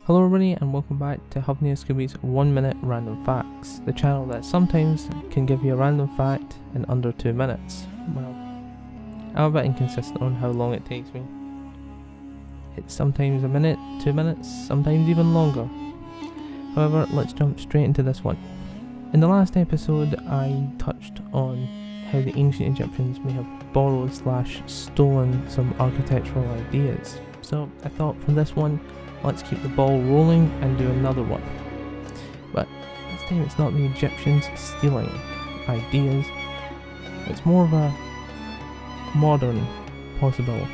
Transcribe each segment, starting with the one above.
Hello everybody and welcome back to Hovney and Scooby's 1 Minute Random Facts, the channel that sometimes can give you a random fact in under 2 minutes. Well, I'm a bit inconsistent on how long it takes me. It's sometimes a minute, 2 minutes, sometimes even longer. However, let's jump straight into this one. In the last episode I touched on how the ancient Egyptians may have borrowed / stolen some architectural ideas. So I thought for this one, let's keep the ball rolling and do another one. But this time it's not the Egyptians stealing ideas, it's more of a modern possible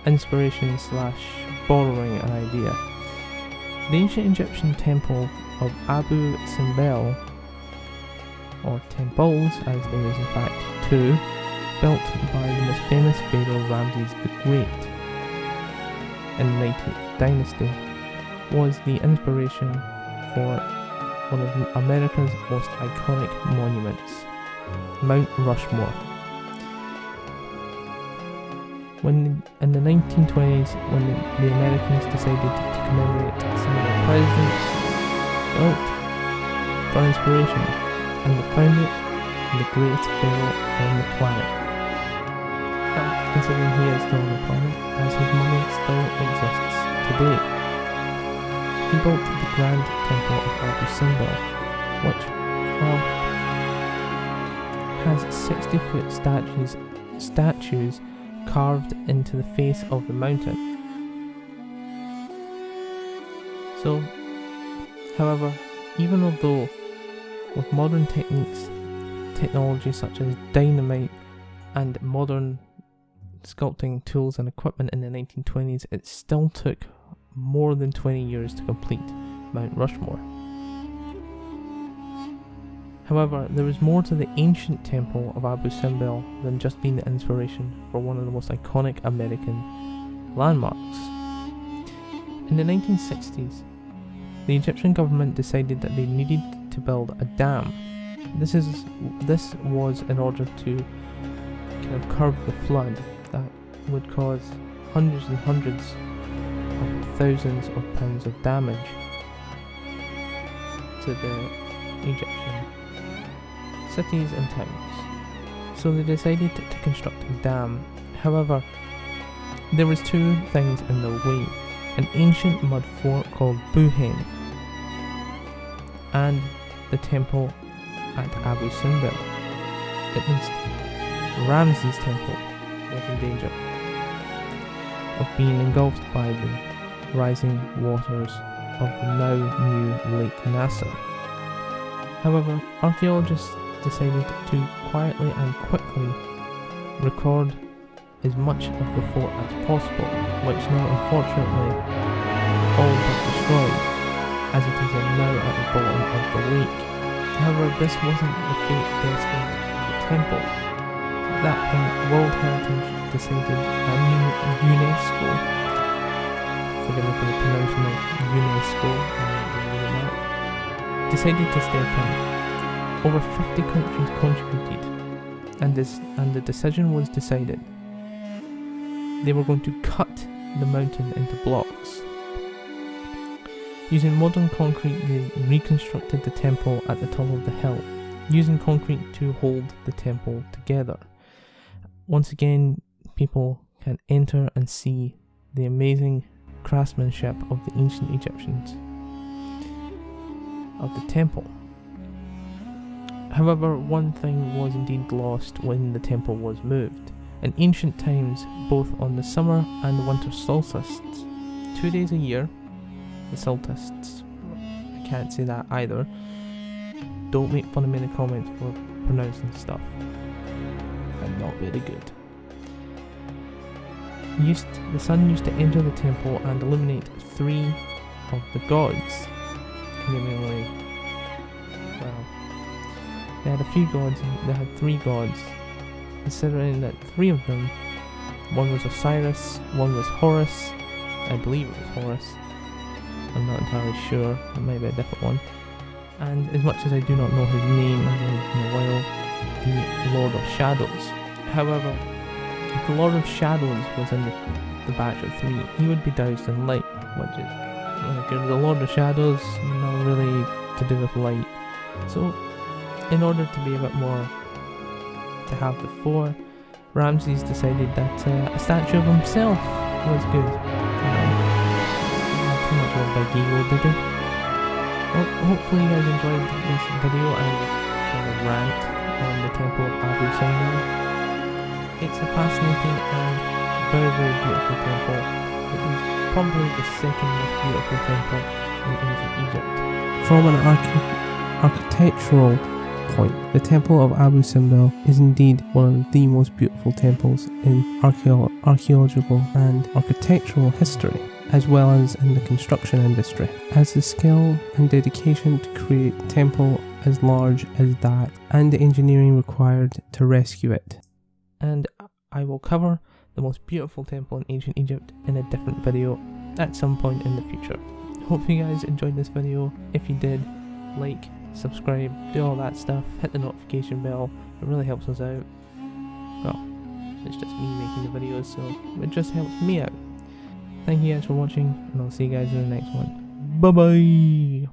inspiration / borrowing an idea. The ancient Egyptian temple of Abu Simbel, or temples as there is in fact two, built by the most famous pharaoh Ramses the Great in the 19th dynasty, was the inspiration for one of America's most iconic monuments, Mount Rushmore. When in the 1920s, when the Americans decided to commemorate some of their presidents, built for inspiration, and they found it in the greatest pharaoh on the planet. Considering he is still on the planet, as his mummy still exists today. He built the Grand Temple of Abu Simbel, which, well, has 60-foot statues carved into the face of the mountain. So, however, even although with modern technology such as dynamite and modern sculpting tools and equipment in the 1920s, it still took more than 20 years to complete Mount Rushmore. However, there was more to the ancient temple of Abu Simbel than just being the inspiration for one of the most iconic American landmarks. In the 1960s, the Egyptian government decided that they needed to build a dam. This was in order to kind of curb the flood that would cause hundreds and hundreds of thousands of pounds of damage to the Egyptian cities and towns. So they decided to construct a dam. However, there was two things in the way: an ancient mud fort called Buhen and the temple at Abu Simbel. At least Ramses' temple was in danger of being engulfed by the rising waters of the now new Lake Nasser. However, archaeologists decided to quietly and quickly record as much of the fort as possible, which now unfortunately all but destroyed, as it is now at the bottom of the lake. However, this wasn't the fate destined for the temple. At that point, World Heritage decided, and UNESCO, forgive me for the pronunciation of UNESCO, decided to step in. Over 50 countries contributed, and the decision was decided. They were going to cut the mountain into blocks. Using modern concrete, they reconstructed the temple at the top of the hill, using concrete to hold the temple together. Once again, people can enter and see the amazing craftsmanship of the ancient Egyptians of the temple. However, one thing was indeed lost when the temple was moved. In ancient times, both on the summer and the winter solstices, 2 days a year, the solstices, I can't say that either, don't make fun of me in the comments for pronouncing stuff, I'm not very good. The sun used to enter the temple and illuminate 3 of the gods. Namely, well, they had a few gods, and they had 3 gods, considering that 3 of them, one was Osiris, one was Horus, I believe it was Horus, I'm not entirely sure, it might be a different one, and as much as I do not know his name, as in a while, the Lord of Shadows. However, if the Lord of Shadows was in the batch of 3, he would be doused in light, which is like the Lord of Shadows, not really to do with light. So, in order to be a bit more to have the 4, Ramses decided that a statue of himself was good. Not too much of a big ego, did he? Well, hopefully you guys enjoyed this video and kind of rant on the temple of Abu Simbel. It's a fascinating and very, very beautiful temple. It is probably the second most beautiful temple in ancient Egypt. From an architectural point, the Temple of Abu Simbel is indeed one of the most beautiful temples in archaeological and architectural history, as well as in the construction industry, as the skill and dedication to create a temple as large as that and the engineering required to rescue it. And I will cover the most beautiful temple in ancient Egypt in a different video at some point in the future. Hope you guys enjoyed this video. If you did, like, subscribe, do all that stuff, hit the notification bell, it really helps us out. Well, it's just me making the videos, so it just helps me out. Thank you guys for watching, and I'll see you guys in the next one. Bye bye!